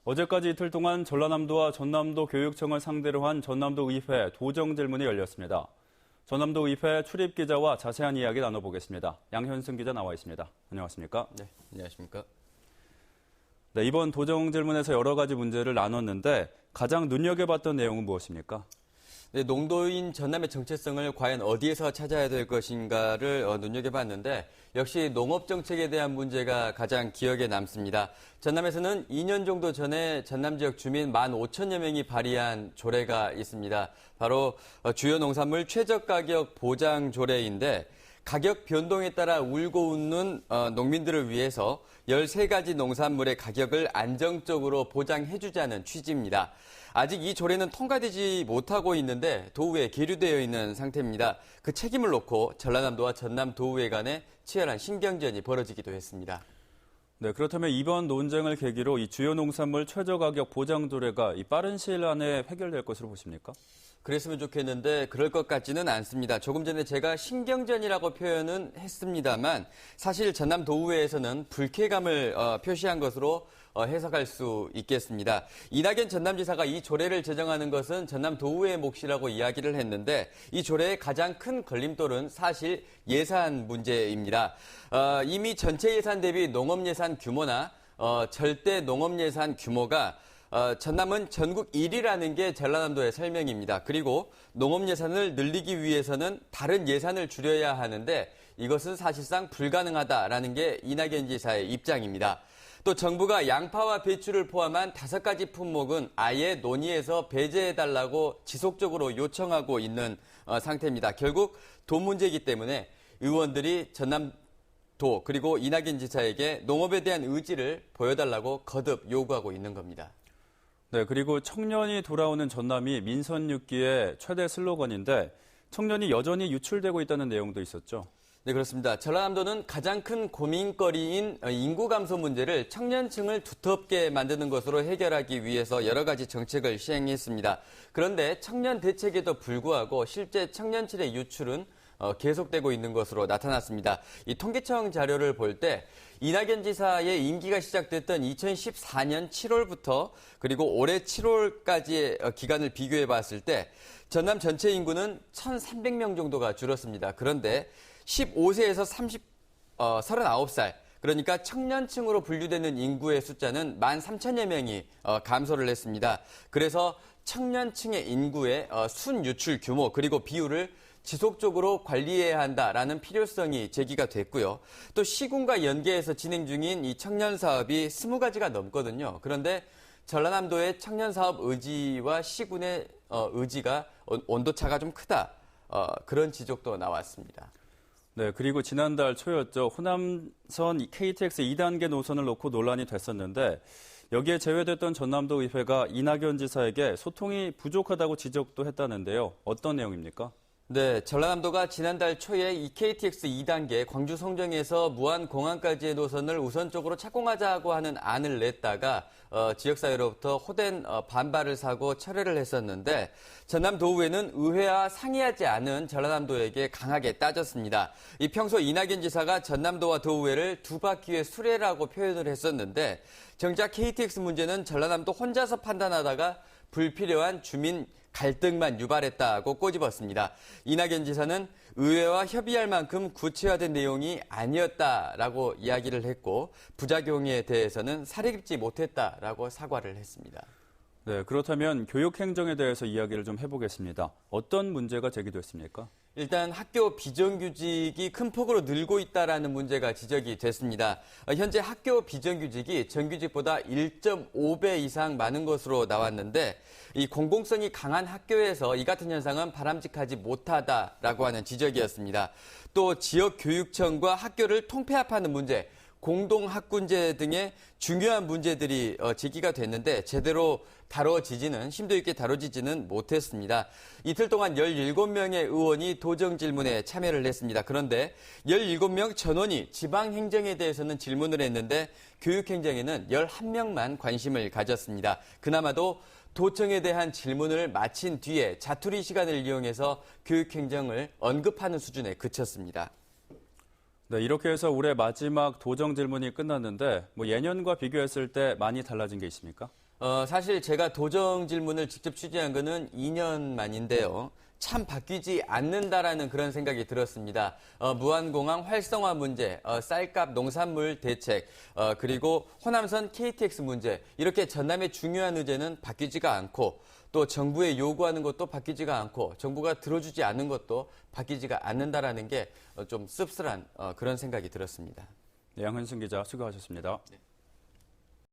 어제까지 이틀 동안 전라남도와 전남도 교육청을 상대로 한 전남도 의회 도정 질문이 열렸습니다. 전남도 의회 출입 기자와 자세한 이야기 나눠보겠습니다. 양현승 기자 나와 있습니다. 안녕하십니까? 네, 안녕하십니까? 네, 이번 도정 질문에서 여러 가지 문제를 나눴는데 가장 눈여겨봤던 내용은 무엇입니까? 네, 농도인 전남의 정체성을 과연 어디에서 찾아야 될 것인가를 눈여겨봤는데 역시 농업 정책에 대한 문제가 가장 기억에 남습니다. 전남에서는 2년 정도 전에 전남 지역 주민 15,000여 명이 발의한 조례가 있습니다. 바로 주요 농산물 최저가격 보장 조례인데 가격 변동에 따라 울고 웃는 농민들을 위해서 13가지 농산물의 가격을 안정적으로 보장해주자는 취지입니다. 아직 이 조례는 통과되지 못하고 있는데 도의회에 계류되어 있는 상태입니다. 그 책임을 놓고 전라남도와 전남 도의회 간에 치열한 신경전이 벌어지기도 했습니다. 네, 그렇다면 이번 논쟁을 계기로 이 주요 농산물 최저가격 보장 조례가 이 빠른 시일 안에 해결될 것으로 보십니까? 그랬으면 좋겠는데 그럴 것 같지는 않습니다. 조금 전에 제가 신경전이라고 표현은 했습니다만 사실 전남 도의회에서는 불쾌감을 표시한 것으로 해석할 수 있겠습니다. 이낙연 전남지사가 이 조례를 제정하는 것은 전남 도의회의 몫이라고 이야기를 했는데 이 조례의 가장 큰 걸림돌은 사실 예산 문제입니다. 이미 전체 예산 대비 농업 예산 규모나 절대 농업 예산 규모가 전남은 전국 1위라는 게 전라남도의 설명입니다. 그리고 농업 예산을 늘리기 위해서는 다른 예산을 줄여야 하는데 이것은 사실상 불가능하다라는 게 이낙연 지사의 입장입니다. 또 정부가 양파와 배추를 포함한 5가지 품목은 아예 논의에서 배제해달라고 지속적으로 요청하고 있는 상태입니다. 결국 돈 문제이기 때문에 의원들이 전남도 그리고 이낙연 지사에게 농업에 대한 의지를 보여달라고 거듭 요구하고 있는 겁니다. 네, 그리고 청년이 돌아오는 전남이 민선 6기의 최대 슬로건인데 청년이 여전히 유출되고 있다는 내용도 있었죠. 네, 그렇습니다. 전라남도는 가장 큰 고민거리인 인구 감소 문제를 청년층을 두텁게 만드는 것으로 해결하기 위해서 여러 가지 정책을 시행했습니다. 그런데 청년 대책에도 불구하고 실제 청년층의 유출은 계속되고 있는 것으로 나타났습니다. 이 통계청 자료를 볼 때 이낙연 지사의 임기가 시작됐던 2014년 7월부터 그리고 올해 7월까지의 기간을 비교해 봤을 때 전남 전체 인구는 1,300명 정도가 줄었습니다. 그런데 15세에서 39살, 그러니까 청년층으로 분류되는 인구의 숫자는 13,000여 명이 감소를 했습니다. 그래서 청년층의 인구의 순유출 규모 그리고 비율을 지속적으로 관리해야 한다라는 필요성이 제기가 됐고요. 또 시군과 연계해서 진행 중인 이 청년 사업이 20가지가 넘거든요. 그런데 전라남도의 청년 사업 의지와 시군의 의지가 온도차가 좀 크다. 그런 지적도 나왔습니다. 네, 그리고 지난달 초였죠. 호남선 KTX 2단계 노선을 놓고 논란이 됐었는데 여기에 제외됐던 전남도 의회가 이낙연 지사에게 소통이 부족하다고 지적도 했다는데요. 어떤 내용입니까? 네, 전라남도가 지난달 초에 이 KTX 2단계 광주 송정에서 무안공항까지의 노선을 우선적으로 착공하자고 하는 안을 냈다가 지역사회로부터 호된 반발을 사고 철회를 했었는데 전남도의회는 의회와 상의하지 않은 전라남도에게 강하게 따졌습니다. 이 평소 이낙연 지사가 전남도와 도의회를 두 바퀴의 수레라고 표현을 했었는데 정작 KTX 문제는 전라남도 혼자서 판단하다가 불필요한 주민 갈등만 유발했다고 꼬집었습니다. 이낙연 지사는 의회와 협의할 만큼 구체화된 내용이 아니었다라고 이야기를 했고 부작용에 대해서는 사려 깊지 못했다라고 사과를 했습니다. 네, 그렇다면 교육행정에 대해서 이야기를 좀 해보겠습니다. 어떤 문제가 제기됐습니까? 일단 학교 비정규직이 큰 폭으로 늘고 있다는 문제가 지적이 됐습니다. 현재 학교 비정규직이 정규직보다 1.5배 이상 많은 것으로 나왔는데 이 공공성이 강한 학교에서 이 같은 현상은 바람직하지 못하다라고 하는 지적이었습니다. 또 지역교육청과 학교를 통폐합하는 문제, 공동학군제 등의 중요한 문제들이 제기가 됐는데 제대로 심도 있게 다뤄지지는 못했습니다. 이틀 동안 17명의 의원이 도정 질문에 참여를 했습니다. 그런데 17명 전원이 지방행정에 대해서는 질문을 했는데 교육행정에는 11명만 관심을 가졌습니다. 그나마도 도청에 대한 질문을 마친 뒤에 자투리 시간을 이용해서 교육행정을 언급하는 수준에 그쳤습니다. 네, 이렇게 해서 올해 마지막 도정 질문이 끝났는데 예년과 비교했을 때 많이 달라진 게 있습니까? 사실 제가 도정 질문을 직접 취재한 거는 2년 만인데요. 참 바뀌지 않는다라는 그런 생각이 들었습니다. 무한공항 활성화 문제, 쌀값 농산물 대책, 그리고 호남선 KTX 문제, 이렇게 전남의 중요한 의제는 바뀌지가 않고 또 정부에 요구하는 것도 바뀌지가 않고 정부가 들어주지 않는 것도 바뀌지가 않는다라는 게 좀 씁쓸한 그런 생각이 들었습니다. 네, 양현승 기자 수고하셨습니다. 네.